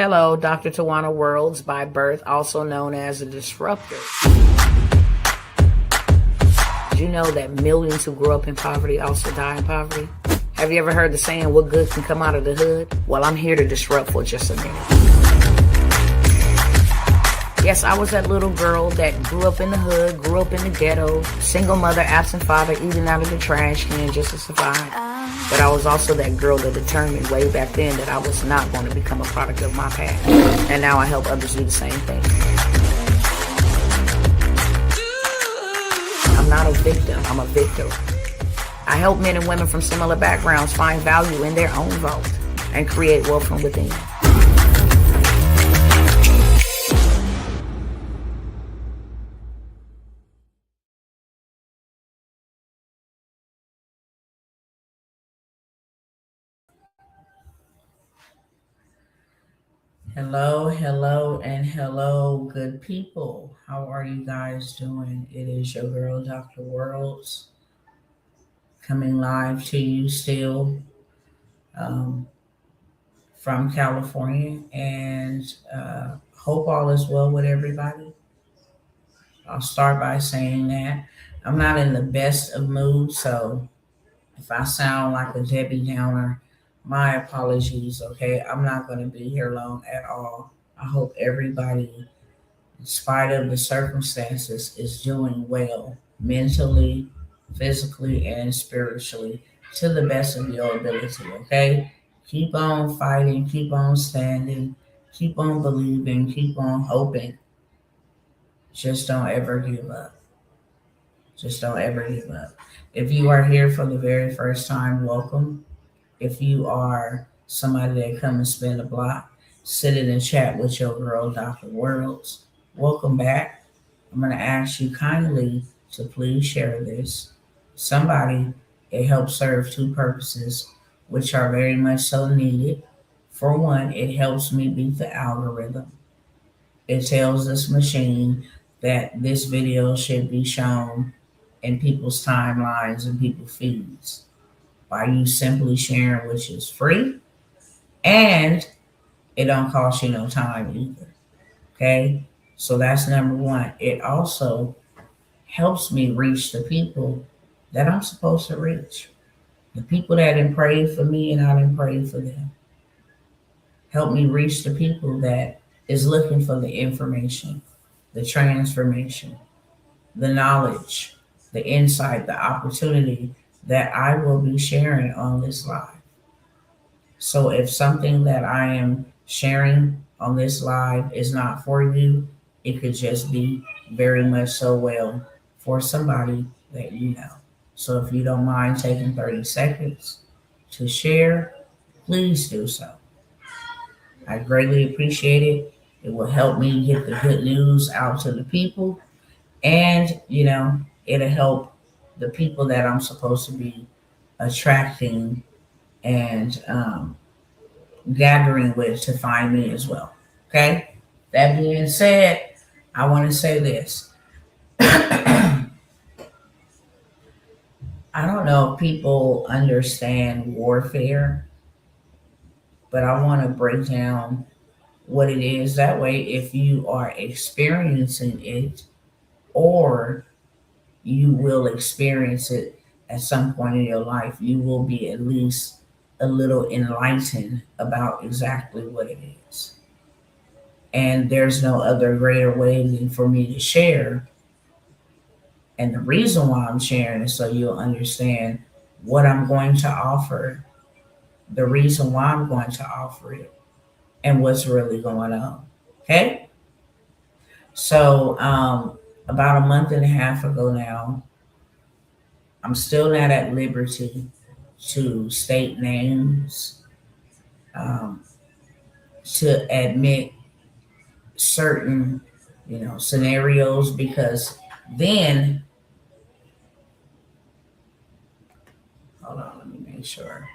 Hello, Dr. Tawana Worlds by birth, also known as a disruptor. Did you know that millions who grow up in poverty also die in poverty? Have you ever heard the saying, what good can come out of the hood? Well, I'm here to disrupt for just a minute. Yes, I was that little girl that grew up in the hood, grew up in the ghetto, single mother, absent father, eating out of the trash can just to survive. But I was also that girl that determined way back then that I was not going to become a product of my past. And now I help others do the same thing. I'm not a victim, I'm a victor. I help men and women from similar backgrounds find value in their own vault and create wealth from within. Hello, and hello, good people. How are you guys doing? It is your girl, Dr. Worlds, coming live to you still um, from California, and hope all is well with everybody. I'll start by saying that I'm not in the best of moods, so if I sound like a Debbie Downer, my apologies, okay? I'm not going to be here long at all. I hope everybody, in spite of the circumstances, is doing well mentally, physically, and spiritually to the best of your ability, okay? Keep on fighting, keep on standing, keep on believing, keep on hoping. Just don't ever give up. Just don't ever give up. If you are here for the very first time, welcome. If you are somebody that come and spend a block, sit in and chat with your girl, Dr. Worlds, welcome back. I'm going to ask you kindly to please share this. Somebody, it helps serve two purposes, which are very much so needed. For one, it helps me beat the algorithm. It tells this machine that this video should be shown in people's timelines and people's feeds by you simply sharing, which is free, and it don't cost you no time either. Okay, so that's number one. It also helps me reach the people that I'm supposed to reach, the people that didn't pray for me and I didn't pray for them. Help me reach the people that is looking for the information, the transformation, the knowledge, the insight, the opportunity that I will be sharing on this live. So if something that I am sharing on this live is not for you, it could just be very much so well for somebody that you know. So if you don't mind taking 30 seconds to share, please do so. I greatly appreciate it. It will help me get the good news out to the people. And, it'll help the people that I'm supposed to be attracting and gathering with to find me as well. Okay? That being said, I want to say this. I don't know if people understand warfare, but I want to break down what it is. That way, if you are experiencing it or you will experience it at some point in your life, you will be at least a little enlightened about exactly what it is. And there's no other greater way than for me to share. And the reason why I'm sharing is so you'll understand what I'm going to offer, the reason why I'm going to offer it, and what's really going on. Okay? So, about a month and a half ago now, I'm still not at liberty to state names, to admit certain, scenarios, because then, hold on, let me make sure.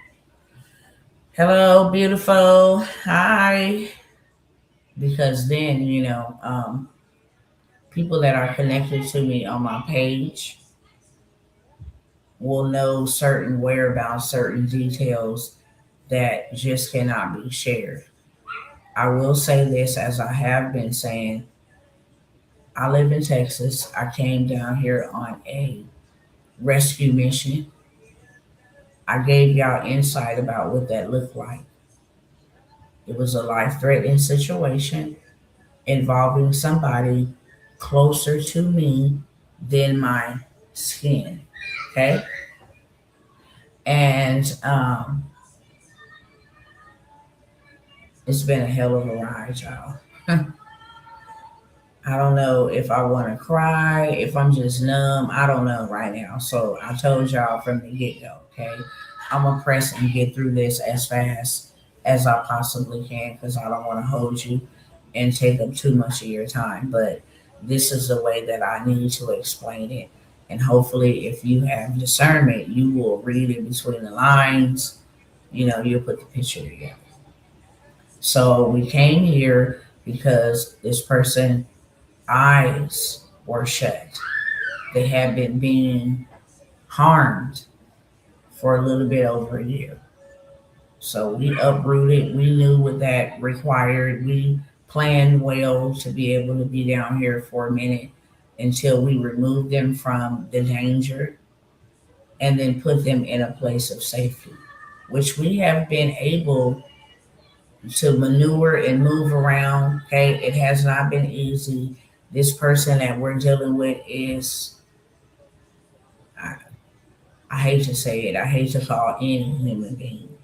Hello, beautiful. Hi. Because then, people that are connected to me on my page will know certain whereabouts, certain details that just cannot be shared. I will say this, as I have been saying, I live in Texas. I came down here on a rescue mission. I gave y'all insight about what that looked like. It was a life threatening situation involving somebody closer to me than my skin. Okay. And it's been a hell of a ride, y'all. I don't know if I want to cry, if I'm just numb. I don't know right now. So I told y'all from the get go, okay? I'm going to press and get through this as fast as I possibly can because I don't want to hold you and take up too much of your time. But this is the way that I need to explain it. And hopefully, if you have discernment, you will read it between the lines. You'll put the picture together. So we came here because this person eyes were shut. They had been being harmed for a little bit over a year. So we uprooted. We knew what that required. We planned well to be able to be down here for a minute until we removed them from the danger and then put them in a place of safety, which we have been able to maneuver and move around. Okay, it has not been easy. This person that we're dealing with is, I, I hate to say it, I hate to call any human being,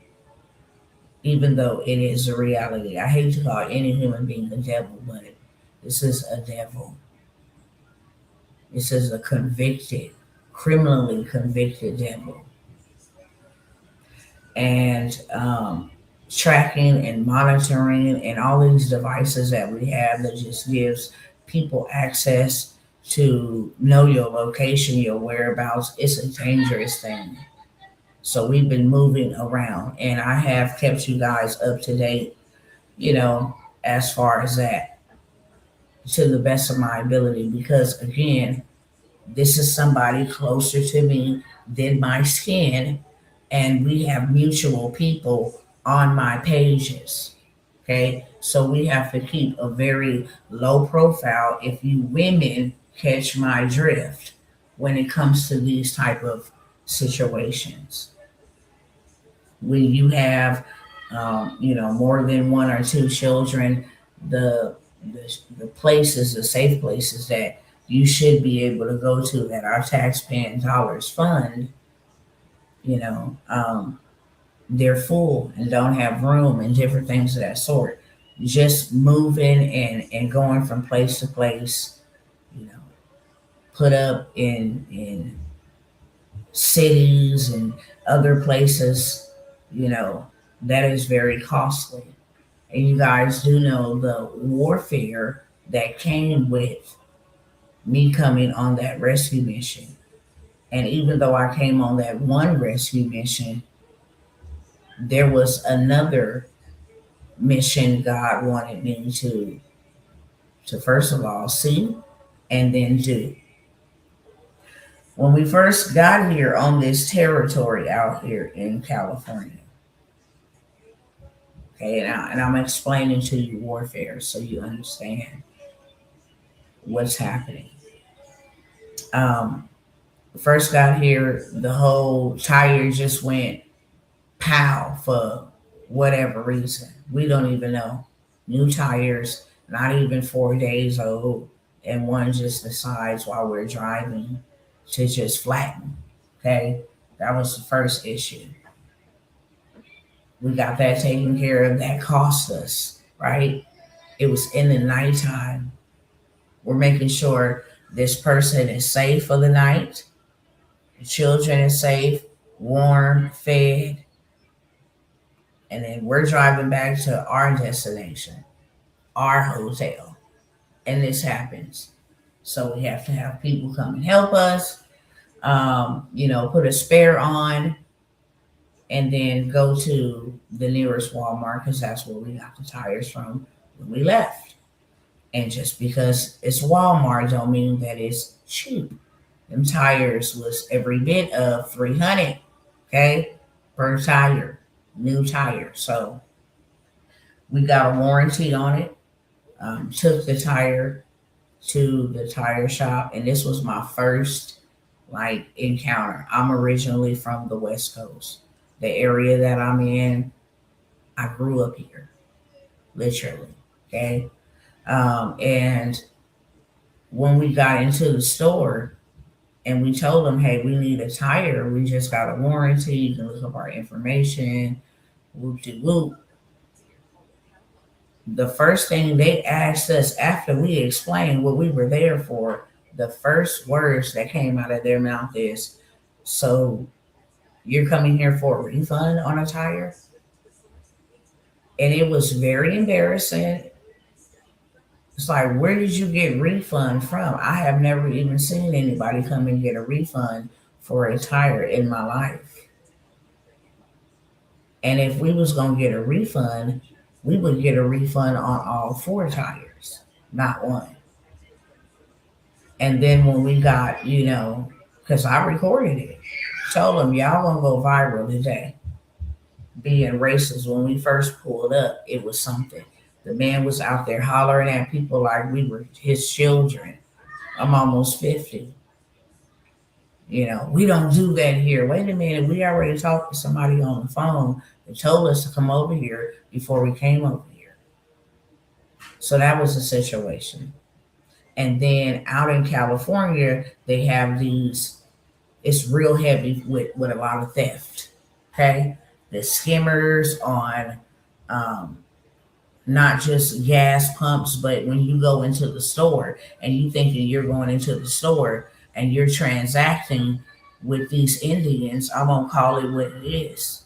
even though it is a reality. I hate to call any human being a devil, but this is a devil. This is a convicted, criminally convicted devil. And tracking and monitoring and all these devices that we have that just gives people access to know your location, your whereabouts. It's a dangerous thing. So we've been moving around and I have kept you guys up to date, you know, as far as that to the best of my ability because again, this is somebody closer to me than my skin, and we have mutual people on my pages. Okay, so we have to keep a very low profile if you women catch my drift when it comes to these type of situations. When you have, more than one or two children, the places, the safe places that you should be able to go to that our taxpaying dollars fund, you know, um, they're full and don't have room and different things of that sort. Just moving and going from place to place, you know, put up in cities and other places, you know, that is very costly. And you guys do know the warfare that came with me coming on that rescue mission. And even though I came on that one rescue mission, there was another mission God wanted me to first of all see and then do. When we first got here on this territory out here in California, okay, and I'm explaining to you warfare so you understand what's happening. Um, First got here, the whole tire just went pow for whatever reason. We don't even know. New tires, not even 4 days old, and one just decides while we're driving to just flatten. Okay, that was the first issue. We got that taken care of. That cost us, right? It was in the nighttime. We're making sure this person is safe for the night. The children is safe, warm, fed, and then we're driving back to our destination, our hotel, and this happens. So we have to have people come and help us, put a spare on, and then go to the nearest Walmart because that's where we got the tires from when we left. And just because it's Walmart don't mean that it's cheap. Them tires was every bit of 300, okay, per tire, new tire. So We got a warranty on it. Took the tire to the tire shop, and this was my first like encounter. I'm originally from the West Coast. The area that I'm in, I grew up here, literally. Okay. And when we got into the store and we told them, hey, we need a tire, we just got a warranty, you can look up our information, whoop de whoop. The first thing they asked us after we explained what we were there for, the first words that came out of their mouth is, so you're coming here for a refund on a tire? And it was very embarrassing. It's like, where did you get refund from? I have never even seen anybody come and get a refund for a tire in my life. And if we was gonna get a refund, we would get a refund on all four tires, not one. And then when we got, because I recorded it, told them y'all gonna go viral today. Being racist, when we first pulled up, it was something. The man was out there hollering at people like we were his children. I'm almost 50. We don't do that here. Wait a minute, we already talked to somebody on the phone that told us to come over here before we came over here. So that was the situation. And then out in California, they have these, it's real heavy with a lot of theft. Okay? The skimmers on not just gas pumps, but when you go into the store and you thinking you're going into the store and you're transacting with these Indians, I won't call it what it is.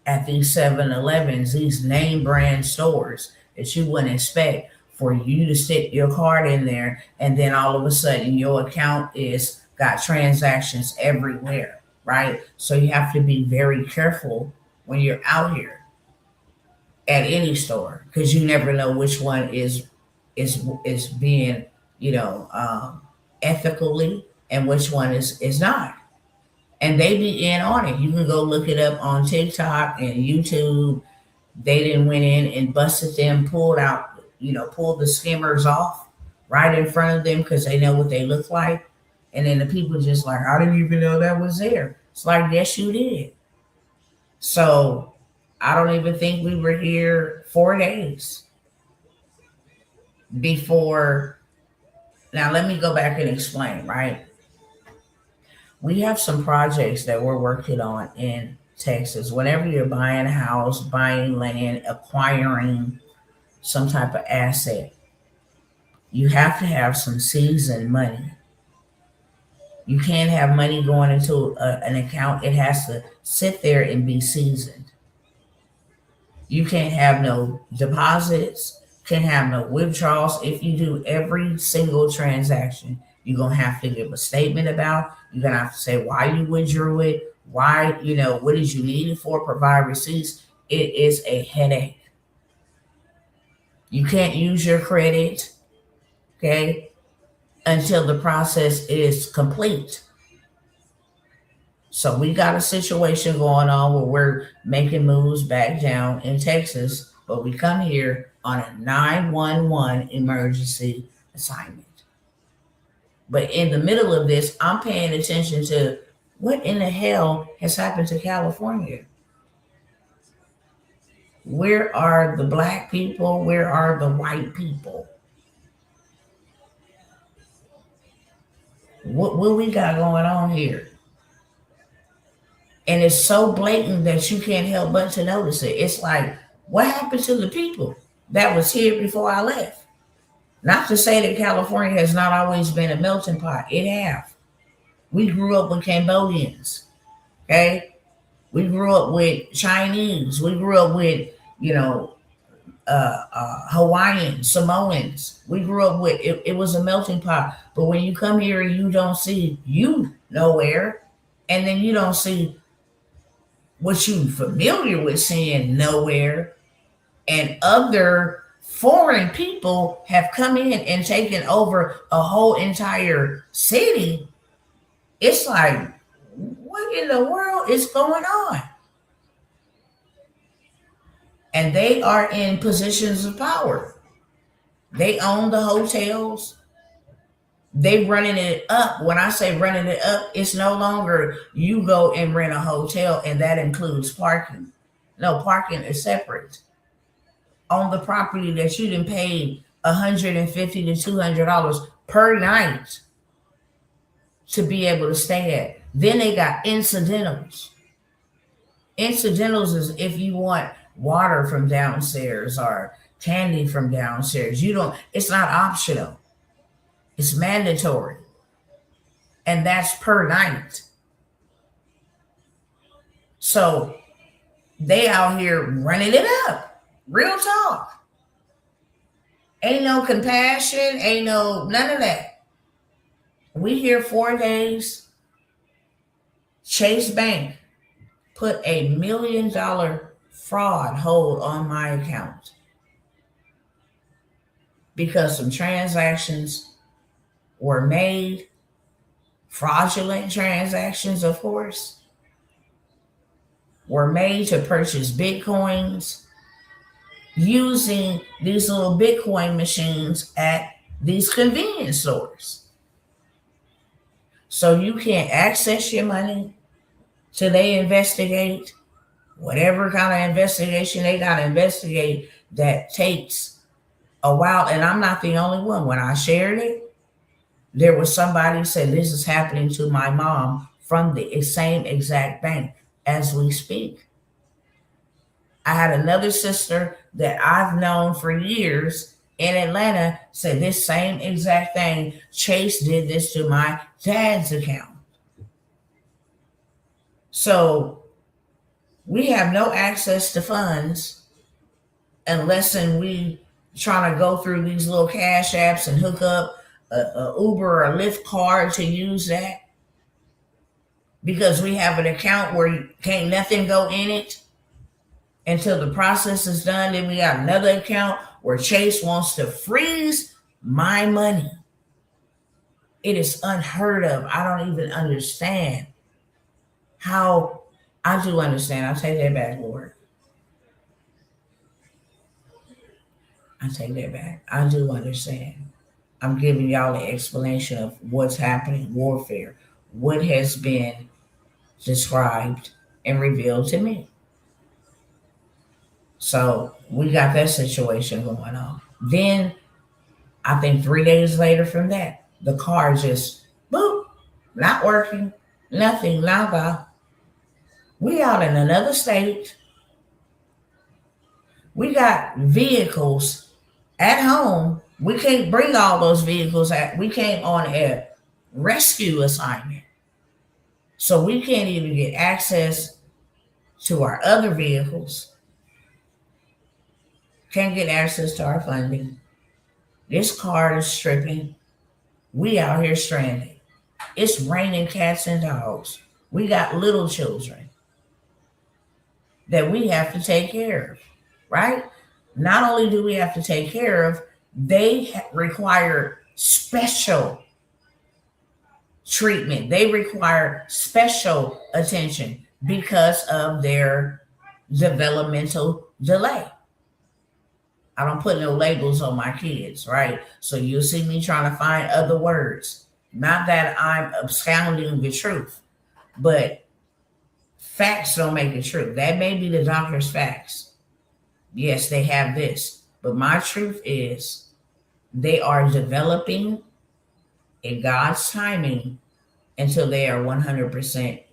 At these 7-Elevens, these name brand stores that you wouldn't expect for you to stick your card in there and then all of a sudden your account is got transactions everywhere, right? So you have to be very careful when you're out here at any store because you never know which one is being ethically and which one is not, and they be in on it. You can go look it up on TikTok and YouTube. They didn't went in and busted them, pulled the skimmers off right in front of them because they know what they look like, and then the people just like, I didn't even know that was there. It's like, yes you did. So I don't even think we were here 4 days before. Now, let me go back and explain, right? We have some projects that we're working on in Texas. Whenever you're buying a house, buying land, acquiring some type of asset, you have to have some seasoned money. You can't have money going into an account, it has to sit there and be seasoned. You can't have no deposits, can't have no withdrawals. If you do every single transaction, you're going to have to give a statement about. You're going to have to say why you withdrew it, why, what did you need it for, provide receipts. It is a headache. You can't use your credit, okay, until the process is complete. So we got a situation going on where we're making moves back down in Texas, but we come here on a 911 emergency assignment. But in the middle of this, I'm paying attention to what in the hell has happened to California? Where are the black people? Where are the white people? What we got going on here? And it's so blatant that you can't help but to notice it. It's like, what happened to the people that was here before I left? Not to say that California has not always been a melting pot. It have. We grew up with Cambodians, okay? We grew up with Chinese. We grew up with, Hawaiians, Samoans. We grew up with, it was a melting pot. But when you come here and you don't see you nowhere, and then you don't see what you familiar with seeing nowhere, and other foreign people have come in and taken over a whole entire city, it's like, what in the world is going on? And they are in positions of power. They own the hotels. They running it up. When I say running it up, it's no longer you go and rent a hotel and that includes parking. No, parking is separate. On the property that you didn't pay $150 to $200 per night to be able to stay at. Then they got incidentals. Incidentals is if you want water from downstairs or candy from downstairs. You don't, it's not optional. It's mandatory. And that's per night. So they out here running it up. Real talk. Ain't no compassion, ain't no none of that. We here 4 days. Chase Bank put $1 million fraud hold on my account because some transactions were made, fraudulent transactions, of course, were made to purchase Bitcoins using these little Bitcoin machines at these convenience stores. So you can't access your money till they investigate. Whatever kind of investigation they got to investigate, that takes a while. And I'm not the only one. When I shared it, there was somebody who said, this is happening to my mom from the same exact bank as we speak. I had another sister that I've known for years in Atlanta said this same exact thing. Chase did this to my dad's account. So we have no access to funds unless we trying to go through these little cash apps and hook up a Uber or a Lyft card to use that, because we have an account where can't nothing go in it until the process is done. Then we got another account where Chase wants to freeze my money. It is unheard of. I don't even understand how. I do understand. I'll take that back, Lord. I take that back. I do understand. I'm giving y'all the explanation of what's happening, warfare, what has been described and revealed to me. So we got that situation going on. Then I think 3 days later from that, the car just boop, not working, nothing, nada. We out in another state. We got vehicles at home. We can't bring all those vehicles at. We came on a rescue assignment. So we can't even get access to our other vehicles. Can't get access to our funding. This car is stripping. We out here stranded. It's raining cats and dogs. We got little children that we have to take care of, right? Not only do we have to take care of, they require special treatment. They require special attention because of their developmental delay. I don't put no labels on my kids, right? So you'll see me trying to find other words. Not that I'm absconding the truth, but facts don't make it true. That may be the doctor's facts. Yes, they have this. But my truth is they are developing in God's timing until they are 100%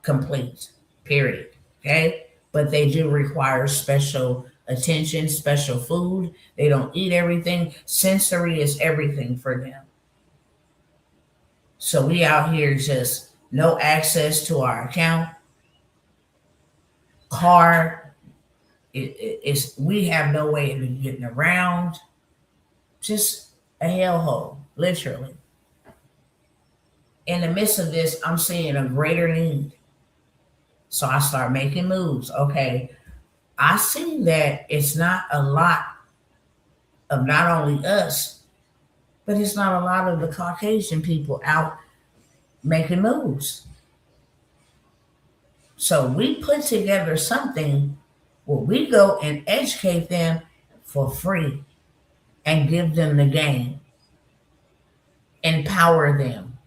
complete, period. Okay? But they do require special attention, special food. They don't eat everything. Sensory is everything for them. So we out here just no access to our account. Car, we have no way of getting around. Just a hellhole, literally. In the midst of this, I'm seeing a greater need. So I start making moves. Okay, I see that it's not a lot of not only us, but it's not a lot of the Caucasian people out making moves. So we put together something Well, we go and educate them for free and give them the game, empower them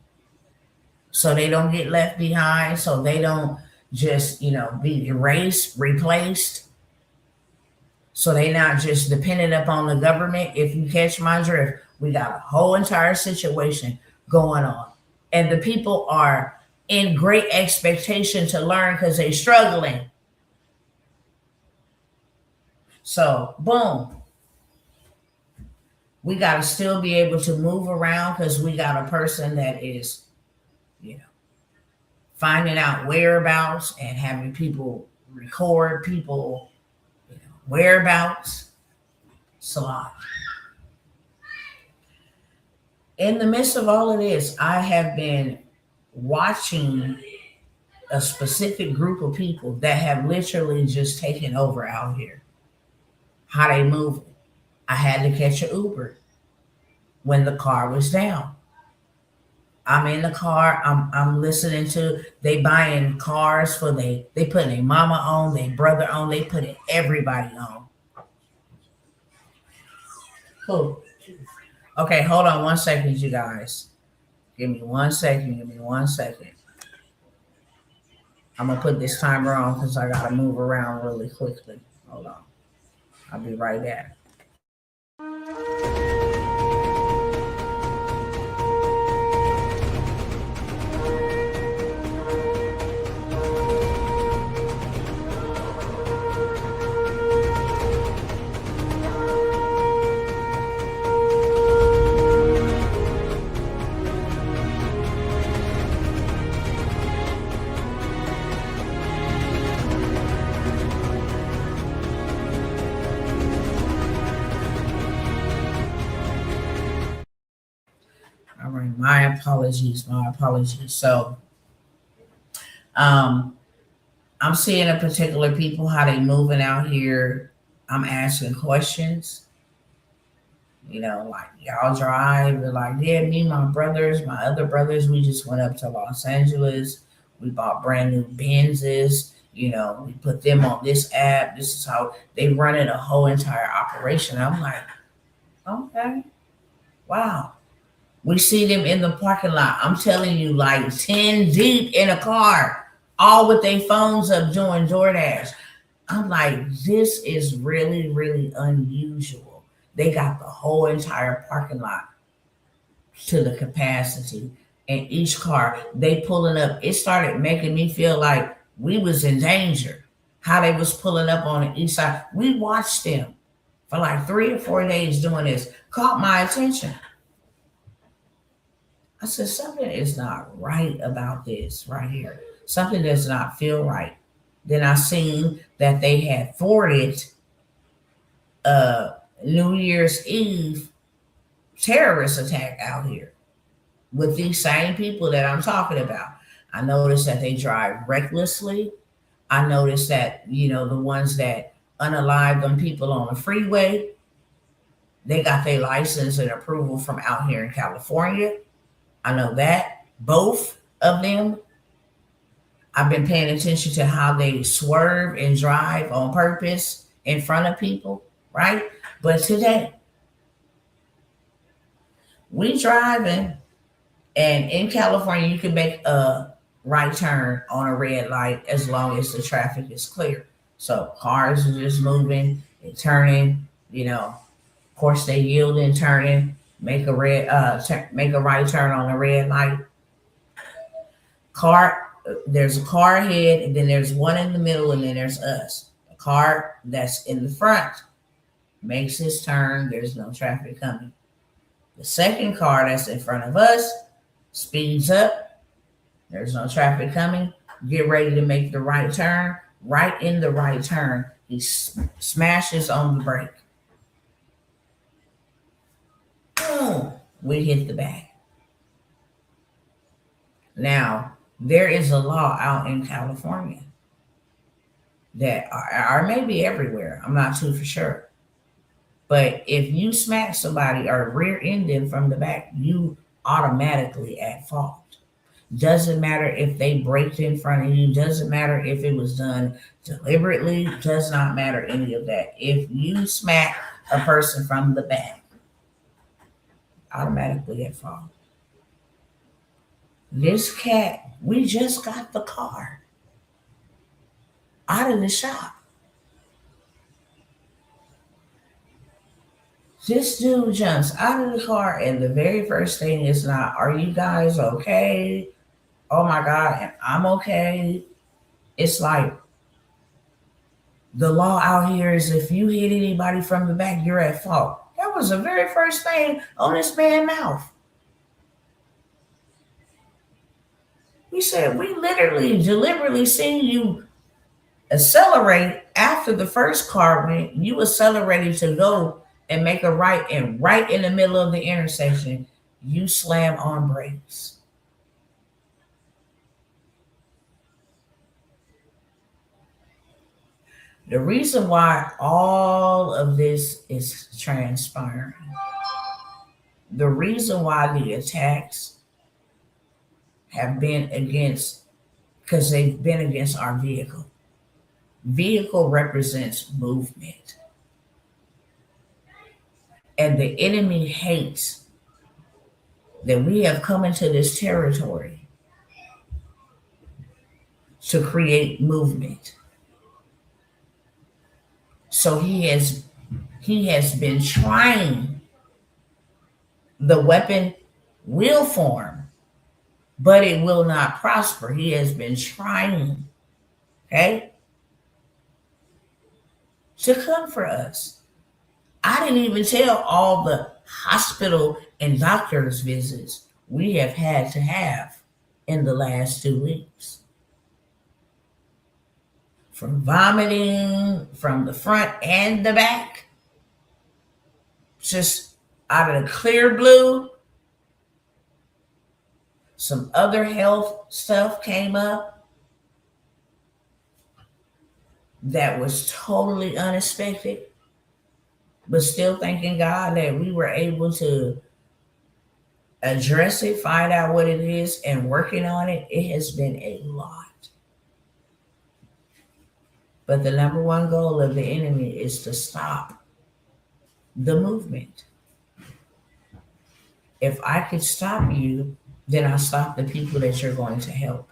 so they don't get left behind, so they don't just, be erased, replaced, so they not just dependent upon the government. If you catch my drift, we got a whole entire situation going on. And the people are in great expectation to learn because they're struggling. So, boom, we got to still be able to move around because we got a person that is, you know, finding out whereabouts and having people record people, whereabouts. It's a lot. In the midst of all of this, I have been watching a specific group of people that have literally just taken over out here. How they move. I had to catch an Uber when the car was down. I'm in the car. I'm listening to they buying cars for they putting their mama on, their brother on, they putting everybody on. Cool. Okay, hold on 1 second, you guys. Give me 1 second. Give me 1 second. I'm gonna put this timer on because I gotta move around really quickly. Hold on. I'll be right back. All right, my apologies, my apologies. So, um, I'm seeing a particular people how they moving out here. I'm asking questions. Like y'all drive. They're like, yeah, me, my brothers, my other brothers, we just went up to Los Angeles. We bought brand new Benzes. We put them on this app. This is how they running a whole entire operation. I'm like, okay, wow. We see them in the parking lot. I'm telling you, like 10 deep in a car, all with their phones up doing DoorDash. I'm like, this is really, really unusual. They got the whole entire parking lot to the capacity. And each car, they pulling up. It started making me feel like we was in danger. How they was pulling up on the east side. We watched them for like 3 or 4 days doing this. Caught my attention. I said, something is not right about this right here. Something does not feel right. Then I seen that they had thwarted a New Year's Eve terrorist attack out here with these same people that I'm talking about. I noticed that they drive recklessly. I noticed that, the ones that unalive them people on the freeway, they got their license and approval from out here in California. I know that. Both of them. I've been paying attention to how they swerve and drive on purpose in front of people, right? But today, we driving, and in California, you can make a right turn on a red light as long as the traffic is clear. So cars are just moving and turning, of course they yield and turning, make a right turn on a red light. There's a car ahead, and then there's one in the middle, and then there's us. The car that's in the front makes his turn. There's no traffic coming. The second car that's in front of us speeds up. There's no traffic coming. Get ready to make the right turn. Right in the right turn, he smashes on the brake. Boom! We hit the back. Now, there is a law out in California that or maybe everywhere. I'm not too for sure. But if you smack somebody or rear end them from the back, you automatically at fault. Doesn't matter if they braked in front of you. Doesn't matter if it was done deliberately. Does not matter any of that. If you smack a person from the back, automatically at fault. This cat, we just got the car out of the shop. This dude jumps out of the car, and the very first thing is not, "Are you guys okay? Oh my God, and I'm okay." It's like, the law out here is if you hit anybody from the back, you're at fault. That was the very first thing on this man's mouth. He said, "We literally, deliberately seen you accelerate after the first car went. You accelerated to go and make a right, and right in the middle of the intersection, you slam on brakes." The reason why all of this is transpiring, the reason why the attacks have been against, because they've been against our vehicle. Vehicle represents movement. And the enemy hates that we have come into this territory to create movement. So he has been trying. The weapon will form, but it will not prosper. He has been trying, okay, to come for us. I didn't even tell all the hospital and doctor's visits we have had to have in the last 2 weeks. From vomiting from the front and the back, just out of the clear blue. Some other health stuff came up that was totally unexpected, but still thanking God that we were able to address it, find out what it is, and working on it. It has been a lot. But the number one goal of the enemy is to stop the movement. If I could stop you, then I stop the people that you're going to help.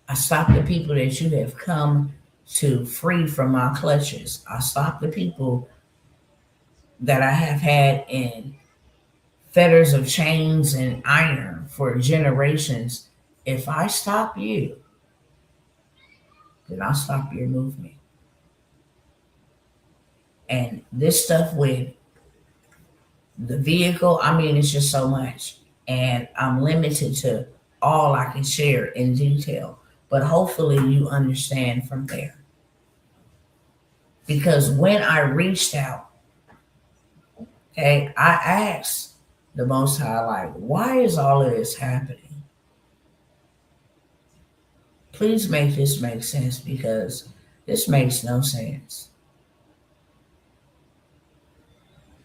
I stop the people that you have come to free from my clutches. I stop the people that I have had in fetters of chains and iron for generations. If I stop you, then I'll stop your movement. And this stuff with the vehicle, I mean, it's just so much. And I'm limited to all I can share in detail. But hopefully you understand from there. Because when I reached out, okay, I asked the Most High, like, why is all of this happening? Please make this make sense, because this makes no sense.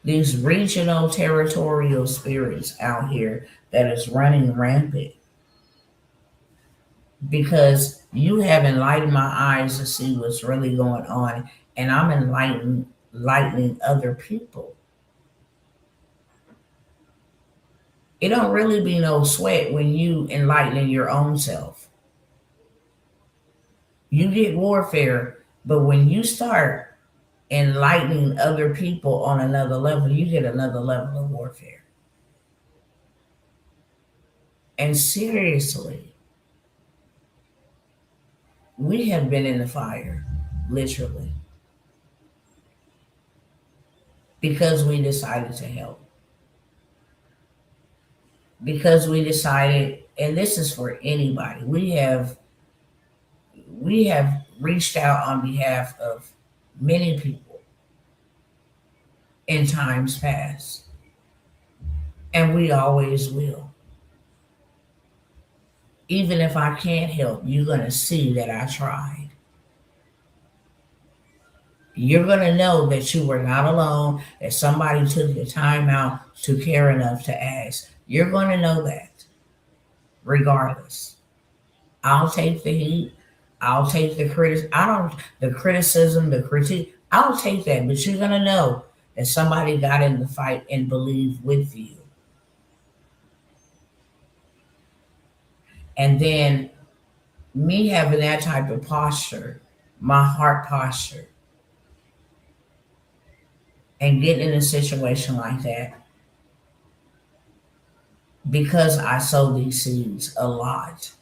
These regional territorial spirits out here that is running rampant, because you have enlightened my eyes to see what's really going on, and I'm enlightening other people. It don't really be no sweat when you enlightening your own self. You get warfare, but when you start enlightening other people on another level, you get another level of warfare. And seriously, we have been in the fire, literally, because we decided to help. Because we decided, and this is for anybody, we have reached out on behalf of many people in times past, and we always will. Even if I can't help, you're going to see that I tried. You're going to know that you were not alone, that somebody took the time out to care enough to ask. You're going to know that. regardless. I'll take the heat. I'll take the criticism, the critique. I'll take that, but you're gonna know that somebody got in the fight and believed with you. And then me having that type of posture, my heart posture, and getting in a situation like that, because I sow these seeds a lot.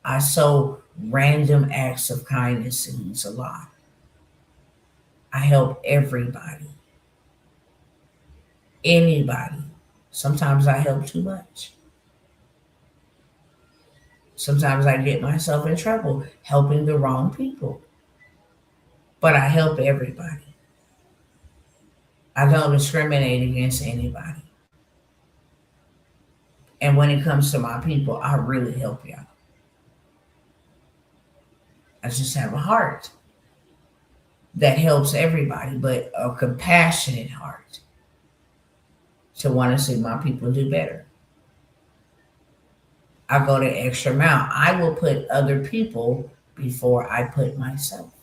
I sow random acts of kindness seeds a lot. I help everybody, anybody. Sometimes I help too much. Sometimes I get myself in trouble helping the wrong people, but I help everybody. I don't discriminate against anybody. And when it comes to my people, I really help y'all. I just have a heart that helps everybody, but a compassionate heart to want to see my people do better. I go the extra mile. I will put other people before I put myself.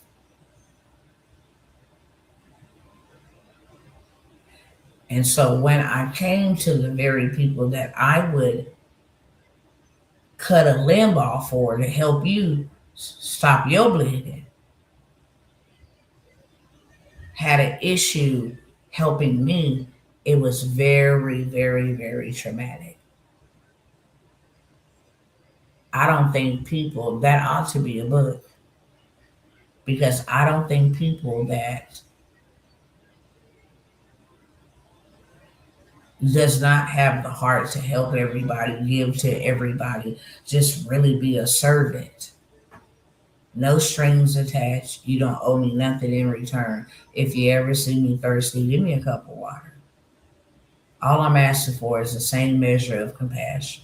And so when I came to the very people that I would cut a limb off for to help you stop your bleeding, had an issue helping me, it was very, very, very traumatic. I don't think people, that ought to be a book, because I don't think people that does not have the heart to help everybody, give to everybody, just really be a servant. No strings attached. You don't owe me nothing in return. If you ever see me thirsty, give me a cup of water. All I'm asking for is the same measure of compassion.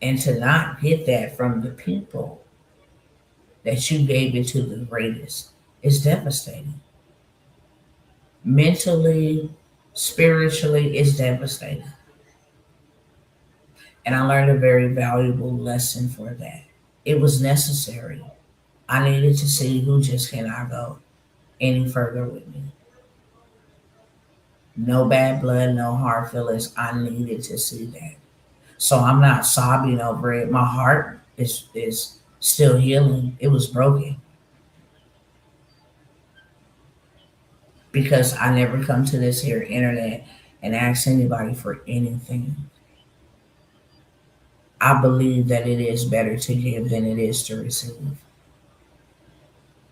And to not get that from the people that you gave it to the greatest is devastating. Mentally, spiritually, it's devastating. And I learned a very valuable lesson for that. It was necessary. I needed to see who just cannot go any further with me. No bad blood, no hard feelings. I needed to see that. So I'm not sobbing over it. My heart is still healing. It was broken because I never come to this here internet and ask anybody for anything. I believe that it is better to give than it is to receive.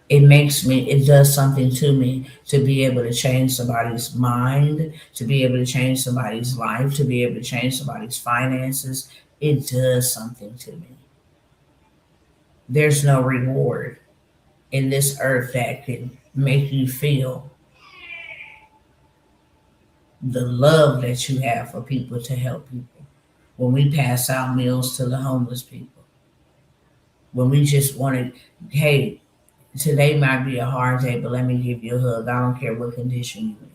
It does something to me to be able to change somebody's mind, to be able to change somebody's life, to be able to change somebody's finances. It does something to me. There's no reward in this earth that can make you feel the love that you have for people to help people. When we pass out meals to the homeless people, when we just wanted, hey, today might be a hard day, but let me give you a hug. I don't care what condition you're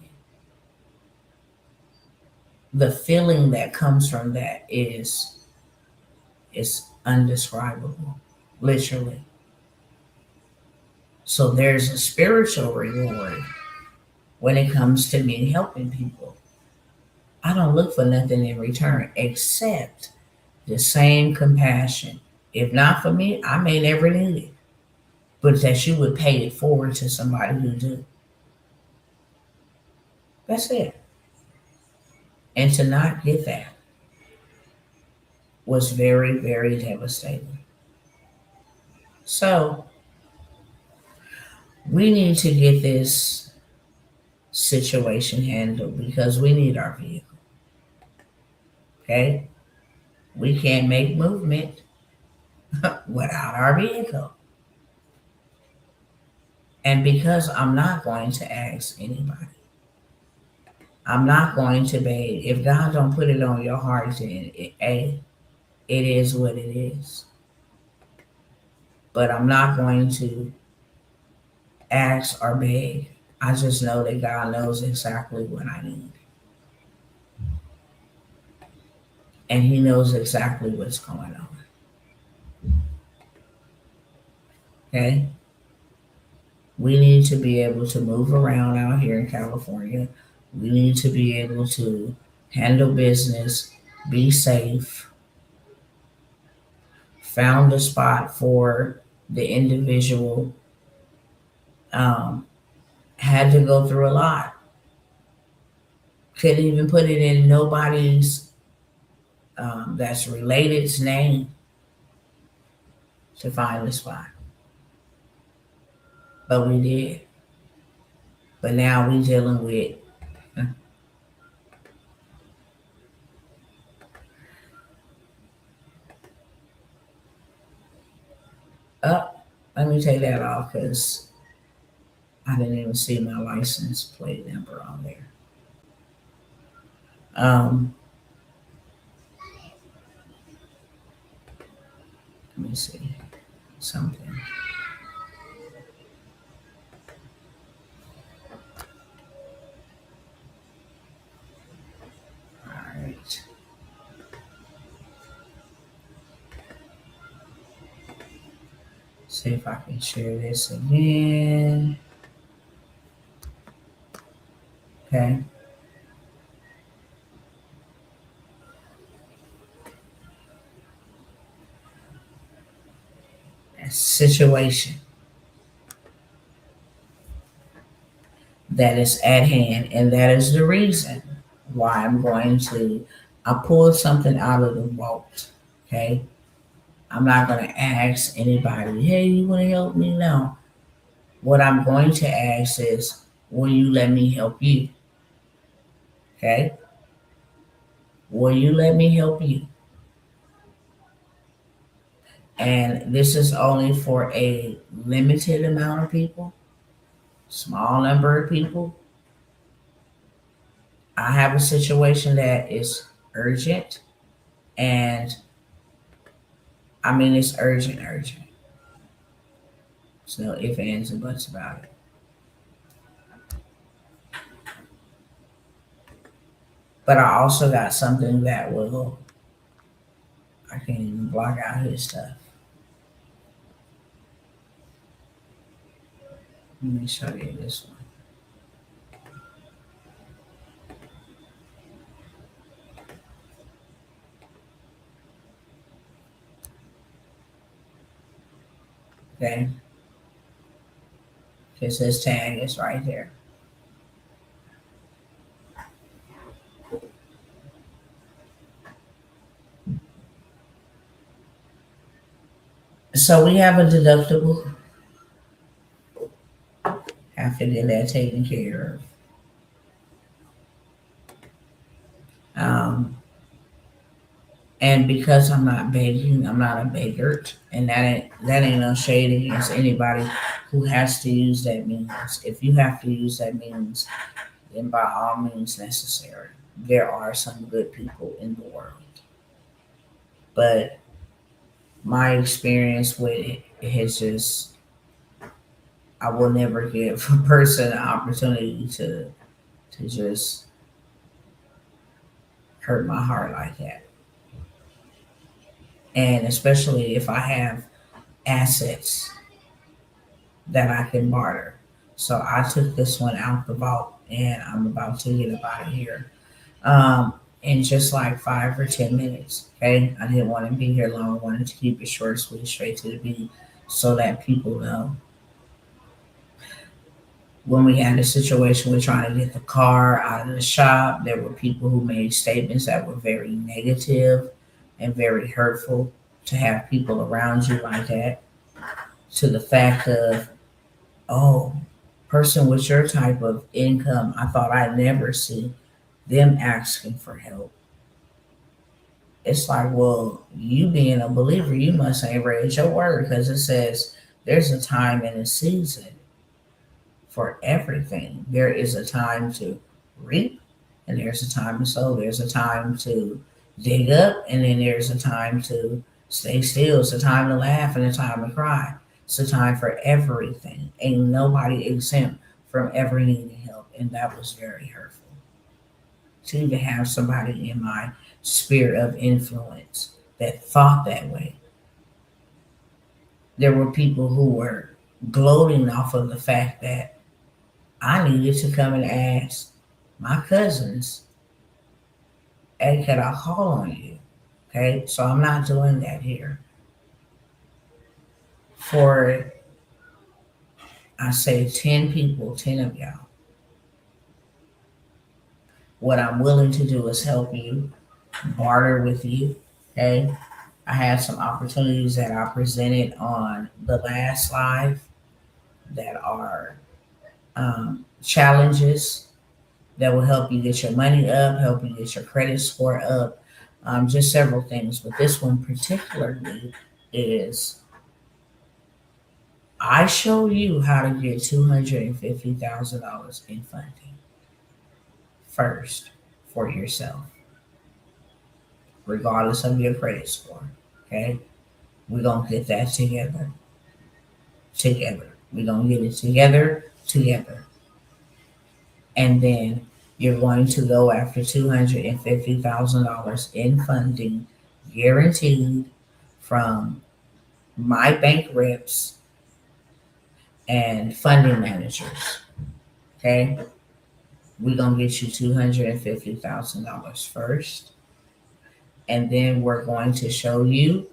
in. The feeling that comes from that is undescribable, literally. So there's a spiritual reward when it comes to me helping people. I don't look for nothing in return except the same compassion. If not for me, I may never need it, but that you would pay it forward to somebody who do. That's it. And to not get that was very, very devastating. So we need to get this situation handled because we need our vehicle. Okay? We can't make movement without our vehicle. And because I'm not going to ask anybody, I'm not going to beg. If God don't put it on your heart, then it is what it is. But I'm not going to ask or beg. I just know that God knows exactly what I need. and he knows exactly what's going on. Okay? We need to be able to move around out here in California. We need to be able to handle business, be safe, found a spot for the individual, um, had to go through a lot. Couldn't even put it in nobody's that's related's name to find the spot. But we did. But now we dealing with let me take that off because I didn't even see my license plate number on there. Um, Let me see something. All right. See if I can share this again. Okay. A situation that is at hand, and that is the reason why I pulled something out of the vault. Okay. I'm not going to ask anybody, hey, you want to help me? No. What I'm going to ask is, will you let me help you? Okay. Will you let me help you? And this is only for a limited amount of people, small number of people. I have a situation that is urgent, and I mean, it's urgent, urgent. So if ands and buts about it. But I also got something that I can't even block out his stuff. Let me show you this one. Okay. Because his tag is right there. So we have a deductible. Have to get that taken care of. And because I'm not begging, I'm not a beggart, and that ain't no shade against anybody who has to use that means. If you have to use that means, then by all means necessary. There are some good people in the world, but my experience with it has just, I will never give a person an opportunity to just hurt my heart like that. And especially if I have assets that I can barter. So I took this one out the vault and I'm about to get up out of here in just like 5 or 10 minutes. Okay. I didn't want to be here long. I wanted to keep it short, sweet, straight to the beat so that people know. When we had a situation with trying to get the car out of the shop, there were people who made statements that were very negative and very hurtful. To have people around you like that, to the fact of, oh, person with your type of income, I thought I'd never see them asking for help. It's like, well, you being a believer, you must ain't read your word because it says there's a time and a season for everything. There is a time to reap, and there's a time to sow. There's a time to dig up, and then there's a time to stay still. It's a time to laugh and a time to cry. It's a time for everything. Ain't nobody exempt from ever needing help, and that was very hurtful. To even have somebody in my sphere of influence that thought that way. There were people who were gloating off of the fact that I needed to come and ask my cousins, hey, can I call on you? Okay, so I'm not doing that here. For, I say 10 people, 10 of y'all, what I'm willing to do is help you, barter with you. Okay, I had some opportunities that I presented on the last live that are challenges that will help you get your money up, help you get your credit score up, just several things. But this one particularly is I show you how to get $250,000 in funding first for yourself, regardless of your credit score. Okay, we're gonna get that together. Together, we're gonna get it together, and then you're going to go after $250,000 in funding, guaranteed from my bank reps and funding managers. Okay, we're gonna get you $250,000 first, and then we're going to show you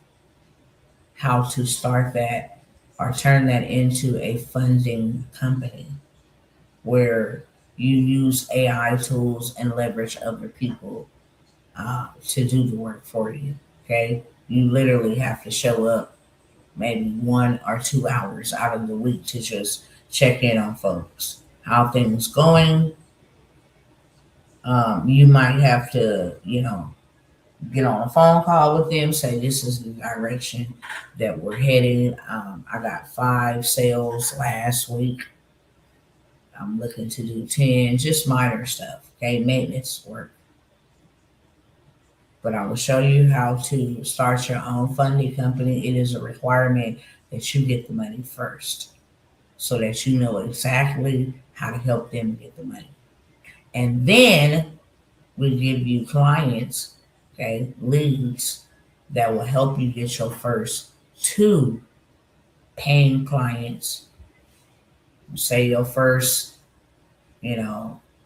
how to start that or turn that into a funding company where you use AI tools and leverage other people to do the work for you. Okay, you literally have to show up maybe 1 or 2 hours out of the week to just check in on folks. How things going? You might have to, get on a phone call with them, say this is the direction that we're heading. I got 5 sales last week. I'm looking to do 10, just minor stuff, okay, maintenance work. But I will show you how to start your own funding company. It is a requirement that you get the money first so that you know exactly how to help them get the money. And then we give you clients, okay, leads that will help you get your first 2 paying clients. Say your first,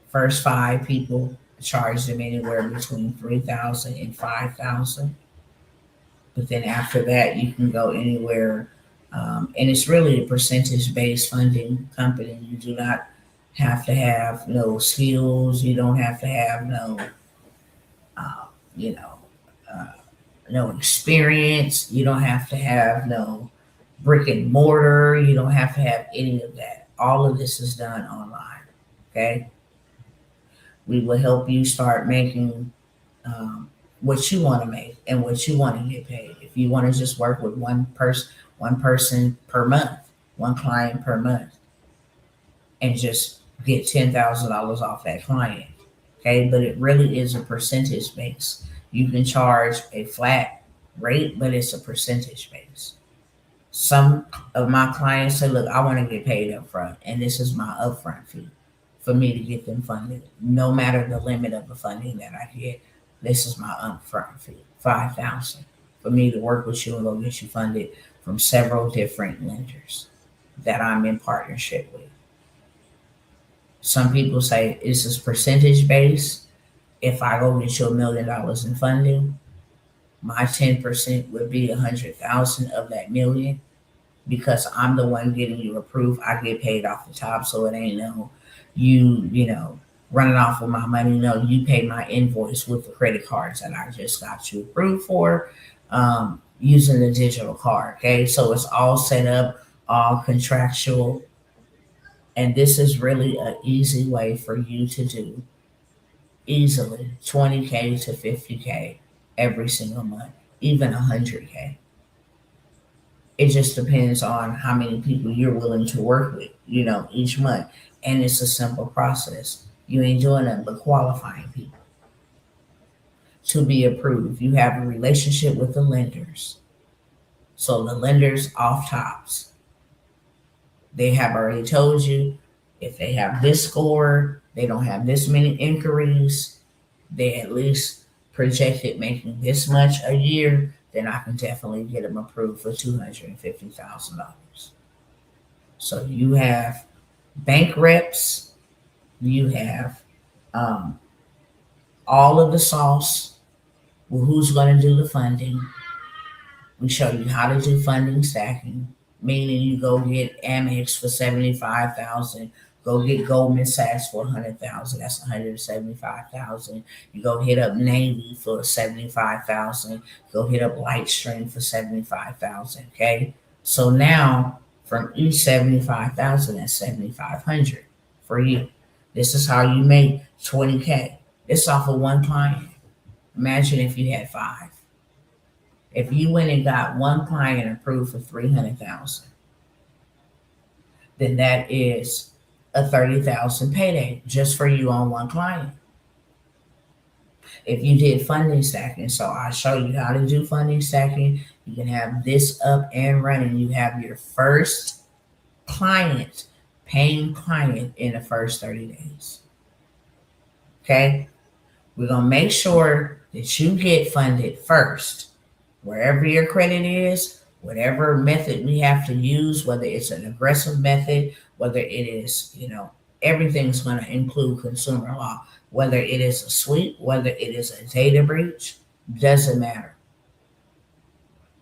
first 5 people, charge them anywhere between 3,000 and 5,000. But then after that, you can go anywhere, and it's really a percentage-based funding company. You do not have to have no skills. You don't have to have no, uh, you know, uh, no experience. You don't have to have no brick and mortar. You don't have to have any of that. All of this is done online. Okay. We will help you start making what you want to make and what you want to get paid. If you want to just work with one person per month, one client per month, and just get $10,000 off that client. Okay, but it really is a percentage base. You can charge a flat rate, but it's a percentage base. Some of my clients say, look, I want to get paid up front, and this is my upfront fee for me to get them funded. No matter the limit of the funding that I get, this is my upfront fee, 5,000, for me to work with you and go get you funded from several different lenders that I'm in partnership with. Some people say this is percentage based. If I go get you $1 million in funding, my 10% would be 100,000 of that million, because I'm the one getting you approved. I get paid off the top, so it ain't no running off with my money. No, you pay my invoice with the credit cards that I just got you approved for, using the digital card. Okay, so it's all set up, all contractual, and this is really an easy way for you to do easily 20K to 50K every single month, even 100K. It just depends on how many people you're willing to work with, each month. And it's a simple process. You ain't doing nothing but qualifying people to be approved. You have a relationship with the lenders. So the lenders off tops, they have already told you if they have this score, they don't have this many inquiries, they at least projected making this much a year, then I can definitely get them approved for $250,000. So you have bank reps, you have um, all of the sauce. Well, who's going to do the funding? We show you how to do funding stacking, meaning you go get Amex for 75,000, go get Goldman Sachs for 100,000. That's 175,000. You go hit up Navy for 75,000. Go hit up Lightstream for 75,000. Okay, so now from each 75,000, that's 7,500 for you. This is how you make 20K. This off of one client. Imagine if you had five. If you went and got one client approved for 300,000, then that is a 30,000 payday just for you on one client. If you did funding stacking, so I show you how to do funding stacking. You can have this up and running. You have your first client, paying client in the first 30 days. Okay? We're going to make sure that you get funded first. Wherever your credit is, whatever method we have to use, whether it's an aggressive method, whether it is, everything's going to include consumer law, whether it is a sweep, whether it is a data breach, doesn't matter.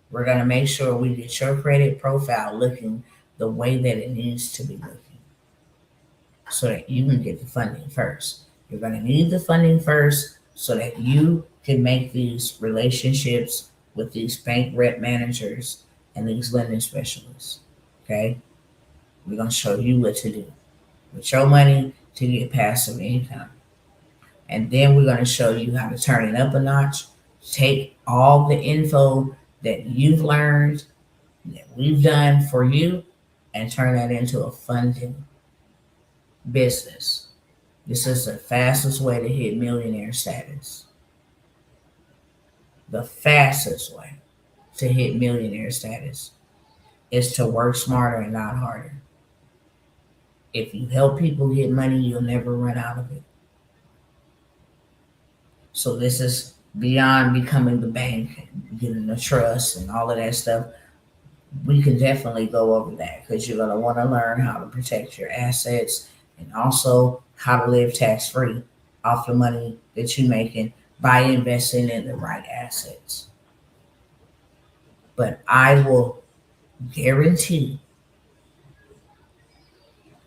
We're going to make sure we get your credit profile looking the way that it needs to be looking so that you can get the funding first. You're going to need the funding first so that you can make these relationships with these bank rep managers and these lending specialists. Okay? We're going to show you what to do with your money to get passive income. And then we're going to show you how to turn it up a notch. Take all the info that you've learned, that we've done for you, and turn that into a funding business. This is the fastest way to hit millionaire status. The fastest way to hit millionaire status is to work smarter and not harder. If you help people get money, you'll never run out of it. So this is beyond becoming the bank, getting the trust and all of that stuff. We can definitely go over that because you're going to want to learn how to protect your assets and also how to live tax-free off the money that you're making by investing in the right assets. But I will guarantee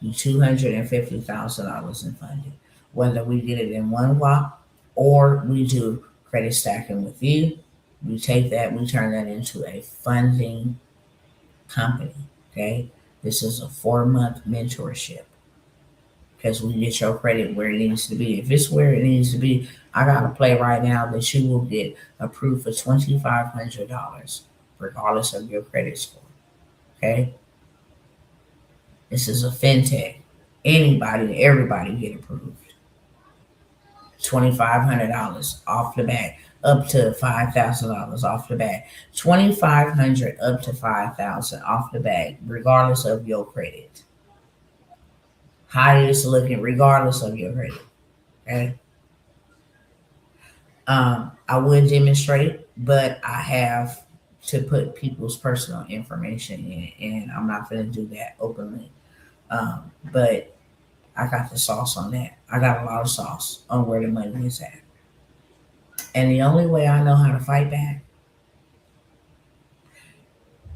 you $250,000 in funding, whether we get it in one whop or we do credit stacking with you. We take that, we turn that into a funding company. Okay, this is a 4-month mentorship because we get your credit where it needs to be. If it's where it needs to be, I got a play right now that you will get approved for $2,500 regardless of your credit score. Okay, this is a fintech. Anybody, everybody get approved. $2,500 off the bat, up to $5,000 off the bat. $2,500 up to $5,000 off the bat, regardless of your credit. Highest looking, regardless of your credit. Okay. I would demonstrate, but I have to put people's personal information in, and I'm not going to do that openly. But I got the sauce on that. I got a lot of sauce on where the money is at. And the only way I know how to fight back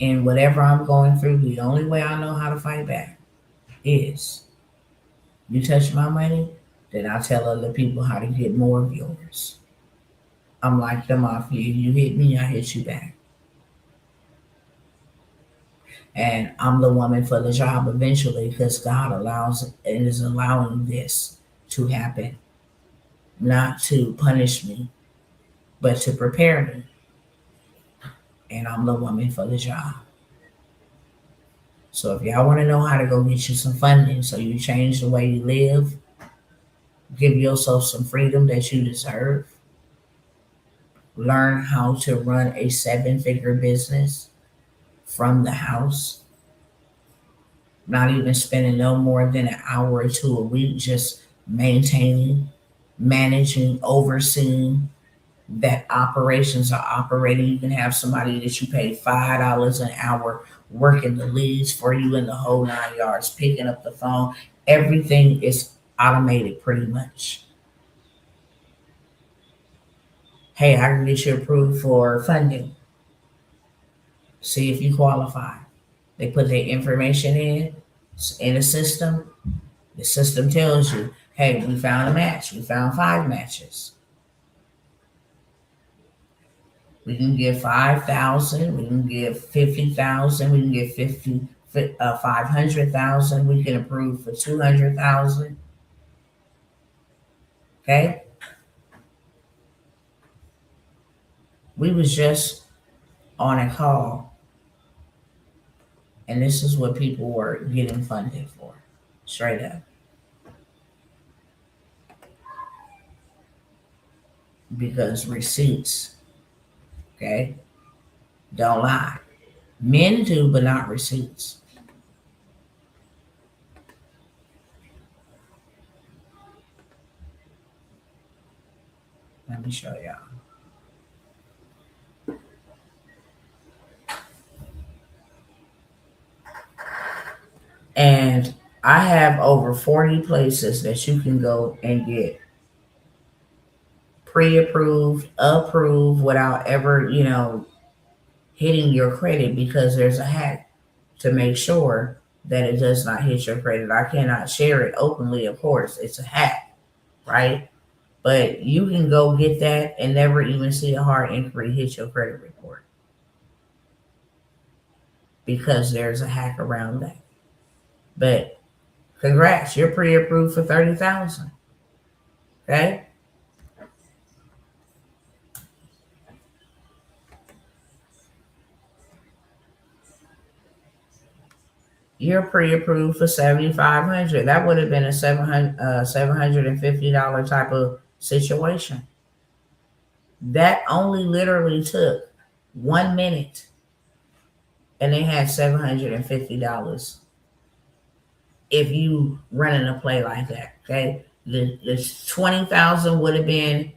in whatever I'm going through, the only way I know how to fight back is you touch my money, then I tell other people how to get more of yours. I'm like the mafia. You hit me, I hit you back. And I'm the woman for the job eventually because God allows and is allowing this to happen, not to punish me, but to prepare me. And I'm the woman for the job. So if y'all want to know how to go get you some funding so you change the way you live, give yourself some freedom that you deserve, learn how to run a 7-figure business from the house, not even spending no more than an hour or two a week just maintaining, managing, overseeing that operations are operating. You can have somebody that you pay $5 an hour working the leads for you in the whole 9 yards, picking up the phone. Everything is automated pretty much. Hey, I can get you approved for funding. See if you qualify. They put their information in a system. The system tells you, hey, we found a match. We found 5 matches. We can give 5,000. We can give 50,000. We can give 500,000. We can approve for 200,000. Okay. We was just on a call, and this is what people were getting funded for, straight up. Because receipts, okay, don't lie. Men do, but not receipts. Let me show y'all. And I have over 40 places that you can go and get pre-approved, approved without ever, hitting your credit, because there's a hack to make sure that it does not hit your credit. I cannot share it openly, of course. It's a hack, right? But you can go get that and never even see a hard inquiry hit your credit report, because there's a hack around that. But congrats, you're pre-approved for 30,000. Okay? You're pre-approved for 7,500. That would have been a $750 type of situation. That only literally took 1 minute, and they had $750 if you running a play like that. Okay, the 20,000 would have been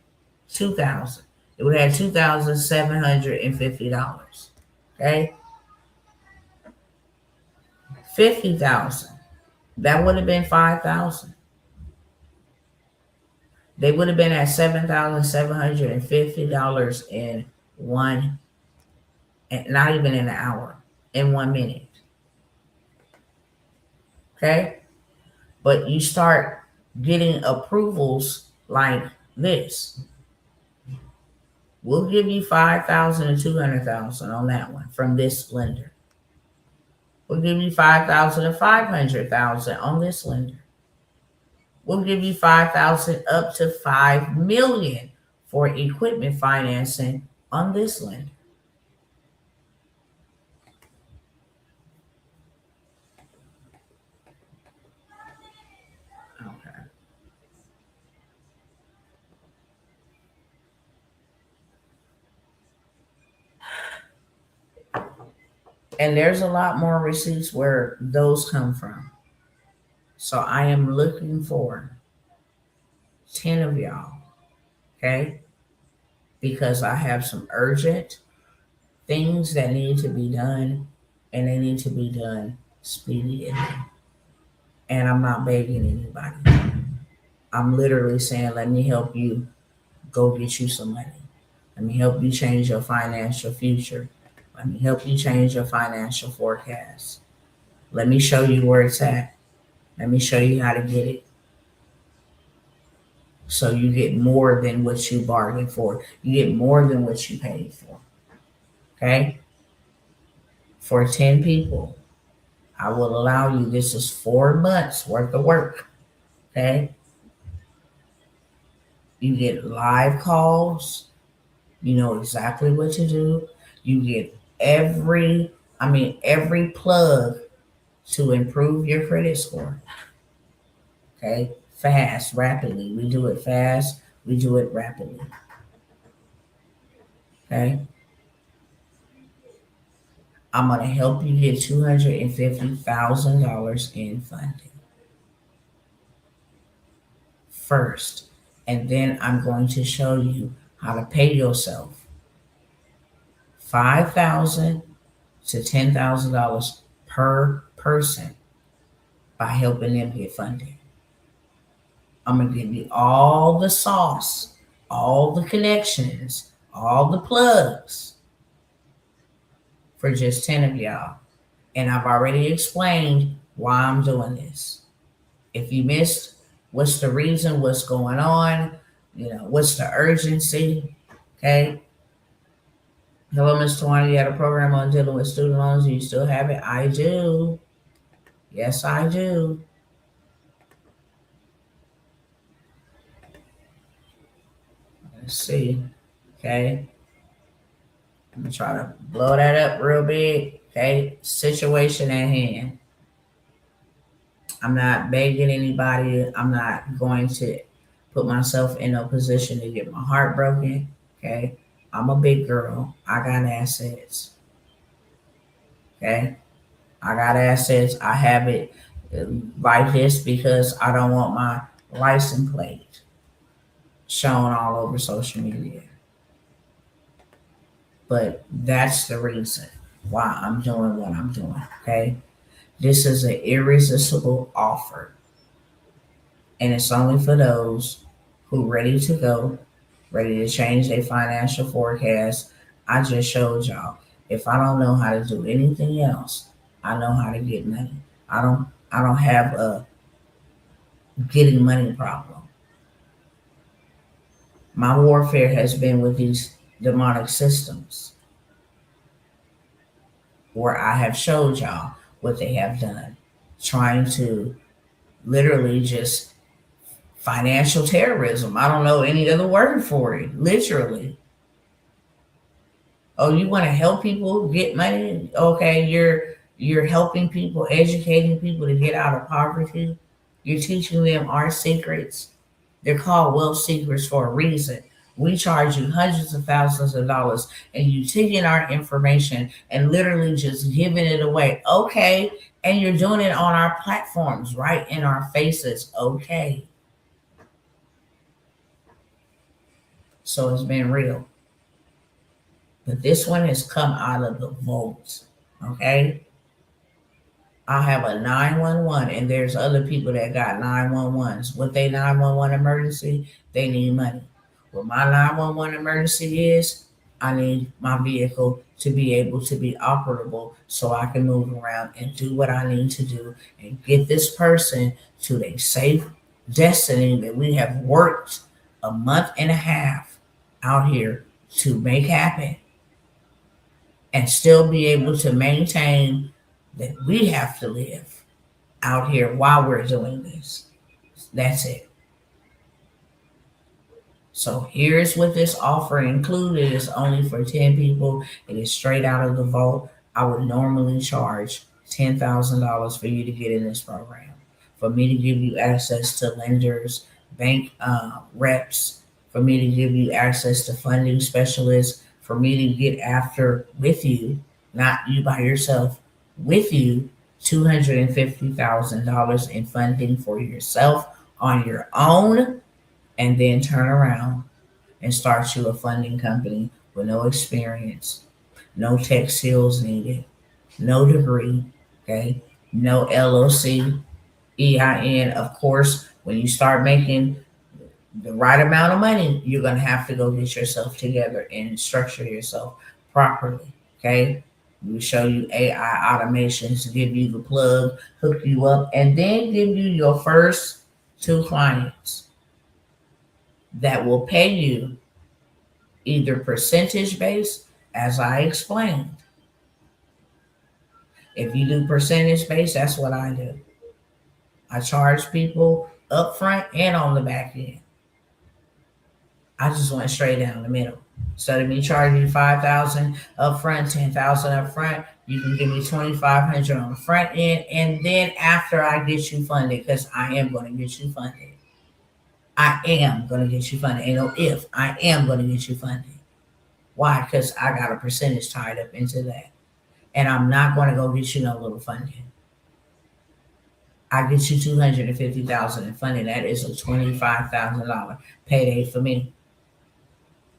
2,000. It would have $2,750. Okay, 50,000. That would have been 5,000. They would have been at $7,750 in one, not even in an hour, in 1 minute. Okay? But you start getting approvals like this. We'll give you 5,000 and 200,000 on that one from this lender. We'll give you 5,000 and 500,000 on this lender. We'll give you 5,000 up to 5 million for equipment financing on this lender. Okay. And there's a lot more receipts where those come from. So I am looking for 10 of y'all, okay? Because I have some urgent things that need to be done, and they need to be done speedily. And I'm not begging anybody. I'm literally saying, let me help you go get you some money. Let me help you change your financial future. Let me help you change your financial forecast. Let me show you where it's at. Let me show you how to get it, so you get more than what you bargained for. You get more than what you paid for. Okay? For 10 people, I will allow you, this is 4 months worth of work. Okay? You get live calls. You know exactly what to do. You get every plug to improve your credit score. Okay? Fast, rapidly. We do it fast. We do it rapidly. Okay? I'm going to help you get $250,000 in funding first. And then I'm going to show you how to pay yourself $5,000 to $10,000 per person by helping them get funded. I'm going to give you all the sauce, all the connections, all the plugs for just 10 of y'all. And I've already explained why I'm doing this. If you missed what's the reason, what's going on, what's the urgency, okay? Hello, Ms. Tawana, you had a program on dealing with student loans. Do you still have it? I do. Yes, I do. Let's see. Okay. I'm going to try to blow that up real big. Okay. Situation at hand. I'm not begging anybody. I'm not going to put myself in a position to get my heart broken. Okay. I'm a big girl. I got assets. Okay. I got assets. I have it like this because I don't want my license plate shown all over social media. But that's the reason why I'm doing what I'm doing. Okay. This is an irresistible offer. And it's only for those who ready to go, ready to change their financial forecast. I just showed y'all. If I don't know how to do anything else, I know how to get money. I don't have a getting money problem. My warfare has been with these demonic systems where I have showed y'all what they have done, trying to literally just financial terrorism. I don't know any other word for it. Literally. Oh, you want to help people get money? Okay, you're helping people, educating people to get out of poverty. You're teaching them our secrets. They're called wealth secrets for a reason. We charge you hundreds of thousands of dollars and you taking our information and literally just giving it away. Okay. And you're doing it on our platforms, right in our faces. Okay. So it's been real. But this one has come out of the vault. Okay. I have a 911 and there's other people that got 911s. With their 911 emergency, they need money. What my 911 emergency is, I need my vehicle to be able to be operable so I can move around and do what I need to do and get this person to their safe destiny that we have worked a month and a half out here to make happen and still be able to maintain that we have to live out here while we're doing this. That's it. So here's what this offer included. It's only for 10 people. It is straight out of the vault. I would normally charge $10,000 for you to get in this program. For me to give you access to lenders, bank reps, for me to give you access to funding specialists, for me to get after with you, not you by yourself, with you, $250,000 in funding for yourself on your own, and then turn around and start you a funding company with no experience, no tech skills needed, no degree, okay, no LLC, EIN. Of course, when you start making the right amount of money, you're going to have to go get yourself together and structure yourself properly, okay? We show you AI automations to give you the plug, hook you up, and then give you your first 2 clients that will pay you either percentage based, as I explained. If you do percentage based, that's what I do. I charge people up front and on the back end. I just went straight down the middle. Instead of me charging you $5,000 up front, $10,000 up front, you can give me $2,500 on the front end, and then after I get you funded, because I am going to get you funded. I am going to get you funded. Ain't no if. I am going to get you funded. Why? Because I got a percentage tied up into that. And I'm not going to go get you no little funding. I get you $250,000 in funding. That is a $25,000 payday for me.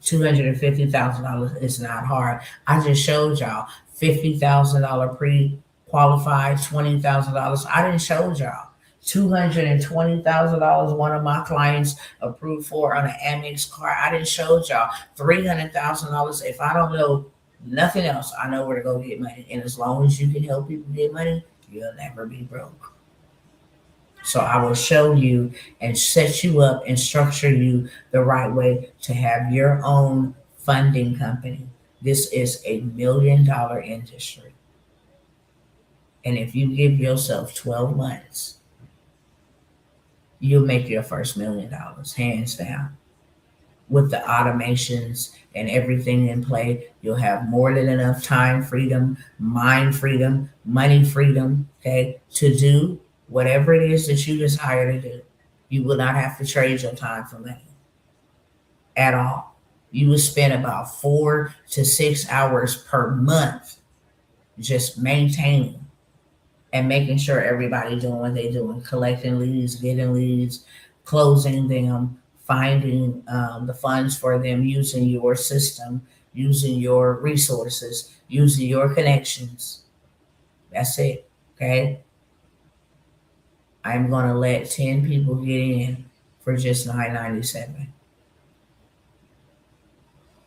$250,000 is not hard. I just showed y'all $50,000 pre-qualified, $20,000. I didn't show y'all $220,000. One of my clients approved for on an Amex card. I didn't show y'all $300,000. If I don't know nothing else, I know where to go get money. And as long as you can help people get money, you'll never be broke. So I will show you and set you up and structure you the right way to have your own funding company. This is $1 million industry. And if you give yourself 12 months, you'll make your first $1 million, hands down. With the automations and everything in play, you'll have more than enough time freedom, mind freedom, money freedom, okay, to do whatever it is that you desire to do. You will not have to trade your time for money at all. You will spend about 4 to 6 hours per month just maintaining and making sure everybody doing what they're doing, collecting leads, getting leads, closing them, finding the funds for them, using your system, using your resources, using your connections. That's it, okay? I'm going to let 10 people get in for just $9.97.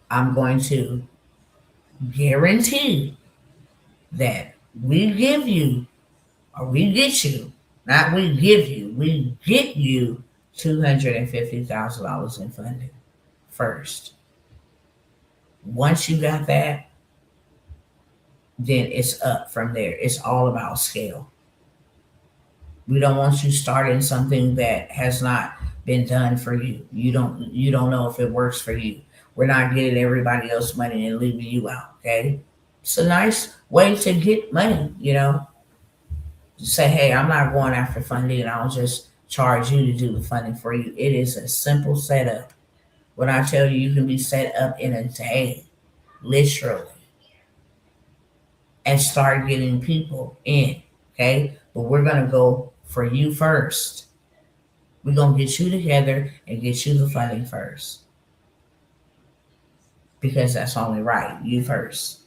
I'm going to guarantee that we give you, or we get you, not we give you, we get you $250,000 in funding first. Once you got that, then it's up from there. It's all about scale. We don't want you starting something that has not been done for you. You don't know if it works for you. We're not getting everybody else money and leaving you out, okay? It's a nice way to get money, say, hey, I'm not going after funding and I'll just charge you to do the funding for you. It is a simple setup. When I tell you, you can be set up in a day, literally, and start getting people in, okay? But we're going to go for you first. We're going to get you together and get you the funding first. Because that's only right, you first.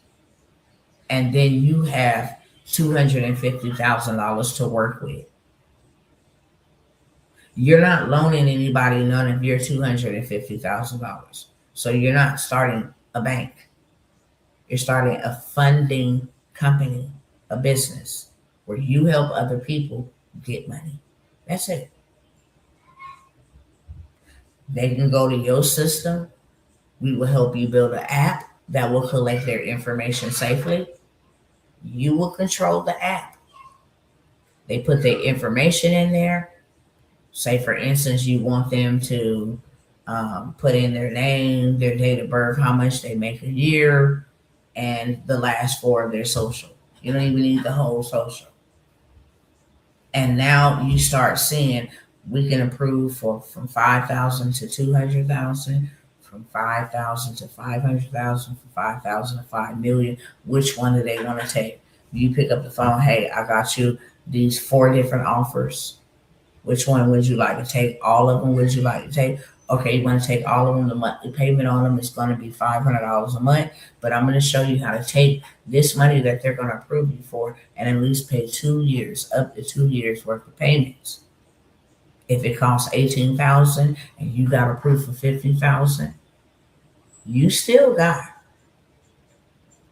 And then you have $250,000 to work with. You're not loaning anybody none of your $250,000. So you're not starting a bank. You're starting a funding company, a business where you help other people get money. That's it. They can go to your system. We will help you build an app that will collect their information safely. You will control the app. They put their information in there. Say, for instance, you want them to put in their name, their date of birth, how much they make a year, and the last four of their social. You don't even need the whole social. And now you start seeing we can approve from 5,000 to 200,000, from 5,000 to 500,000, from 5,000 to 5 million. Which one do they want to take? You pick up the phone. Hey, I got you these 4 different offers. Which one would you like to take? All of them would you like to take? Okay, you want to take all of them. The monthly payment on them is going to be $500 a month. But I'm going to show you how to take this money that they're going to approve you for and at least pay 2 years, up to 2 years worth of payments. If it costs $18,000 and you got approved for $50,000, you still got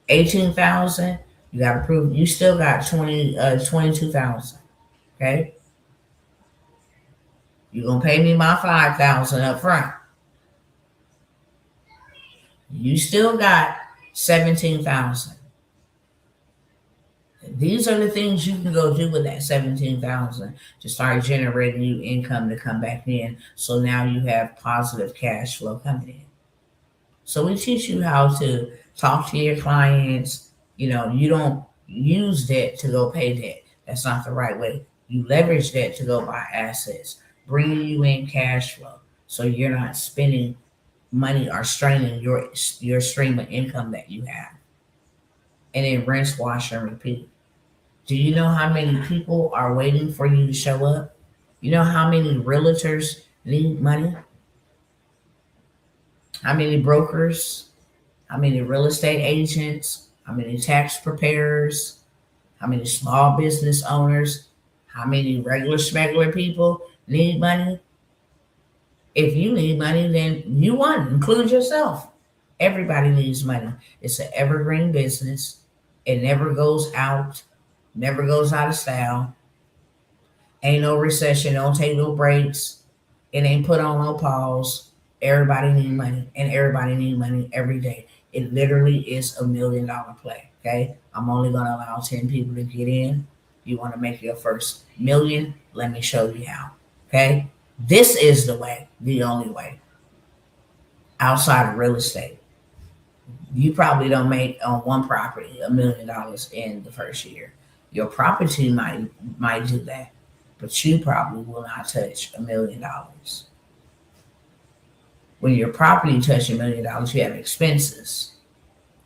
$18,000. You got approved. You still got $22,000. Okay. You're going to pay me my $5,000 up front. You still got $17,000. These are the things you can go do with that $17,000 to start generating you income to come back in. So now you have positive cash flow coming in. So we teach you how to talk to your clients. You don't use debt to go pay debt. That's not the right way. You leverage debt to go buy assets, bringing you in cash flow, so you're not spending money or straining your stream of income that you have. And then rinse, wash, and repeat. Do you know how many people are waiting for you to show up? You know how many realtors need money? How many brokers? How many real estate agents? How many tax preparers? How many small business owners? How many regular smuggler people need money? If you need money, then you won. Include yourself. Everybody needs money. It's an evergreen business. It never goes out, never goes out of style. Ain't no recession, don't take no breaks. It ain't put on no pause. Everybody need money, and everybody need money every day. It literally is $1 million play. Okay, I'm only gonna allow 10 people to get in. You want to make your first million? Let me show you how. Okay, this is the way, the only way. Outside of real estate, you probably don't make on one property $1 million in the first year. Your property might do that, but you probably will not touch $1 million. When your property touches $1 million, you have expenses,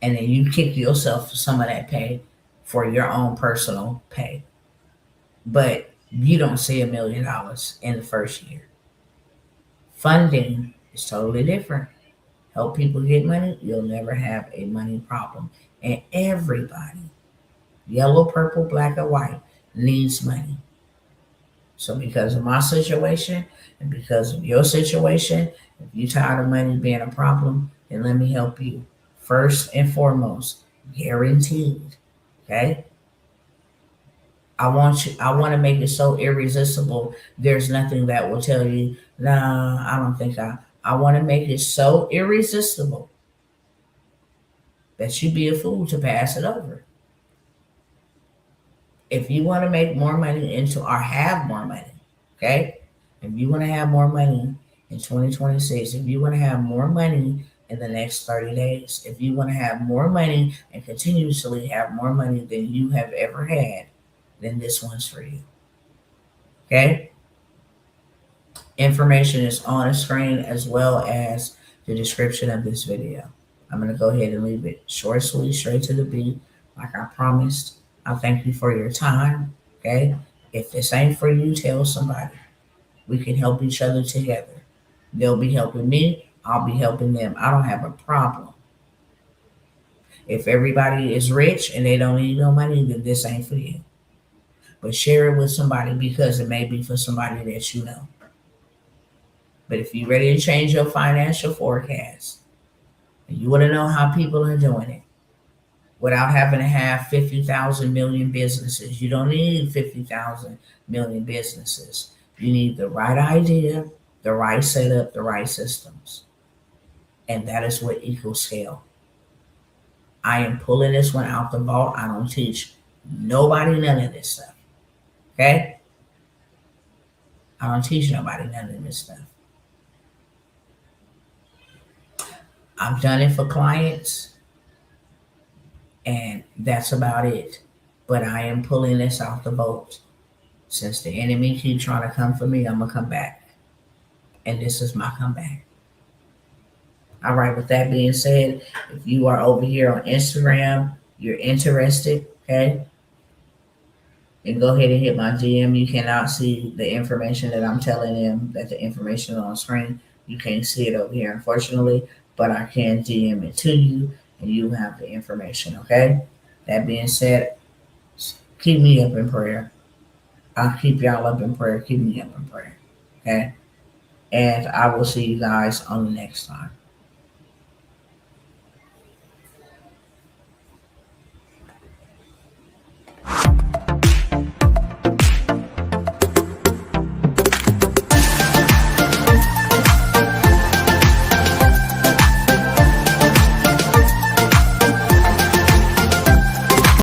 and then you kick yourself for some of that pay for your own personal pay. But you don't see $1 million in the first year. Funding is totally different. Help people get money, you'll never have a money problem. And everybody, yellow, purple, black, or white, needs money. So because of my situation and because of your situation, if you're tired of money being a problem, then let me help you. First and foremost, guaranteed. Okay? I want to make it so irresistible. There's nothing that will tell you, nah, I don't think I want to make it so irresistible that you'd be a fool to pass it over. If you want to make more money or have more money, okay? If you want to have more money in 2026, if you want to have more money in the next 30 days, if you want to have more money and continuously have more money than you have ever had, then this one's for you. Okay? Information is on the screen as well as the description of this video. I'm going to go ahead and leave it short, sweet, straight to the beat, like I promised. I thank you for your time. Okay? If this ain't for you, tell somebody. We can help each other together. They'll be helping me. I'll be helping them. I don't have a problem. If everybody is rich and they don't need no money, then this ain't for you. But share it with somebody because it may be for somebody that you know. But if you're ready to change your financial forecast and you want to know how people are doing it without having to have 50,000 million businesses, you don't need 50,000 million businesses. You need the right idea, the right setup, the right systems. And that is what equals scale. I am pulling this one out the vault. I don't teach nobody none of this stuff. Okay? I don't teach nobody none of this stuff. I've done it for clients, and that's about it. But I am pulling this out the vault. Since the enemy keeps trying to come for me, I'm going to come back. And this is my comeback. All right, with that being said, if you are over here on Instagram, you're interested, okay? And go ahead and hit my DM. You cannot see the information that I'm telling them, that the information on screen. You can't see it over here, unfortunately, but I can DM it to you and you have the information, okay? That being said, keep me up in prayer. I'll keep y'all up in prayer. Keep me up in prayer, okay? And I will see you guys on the next time.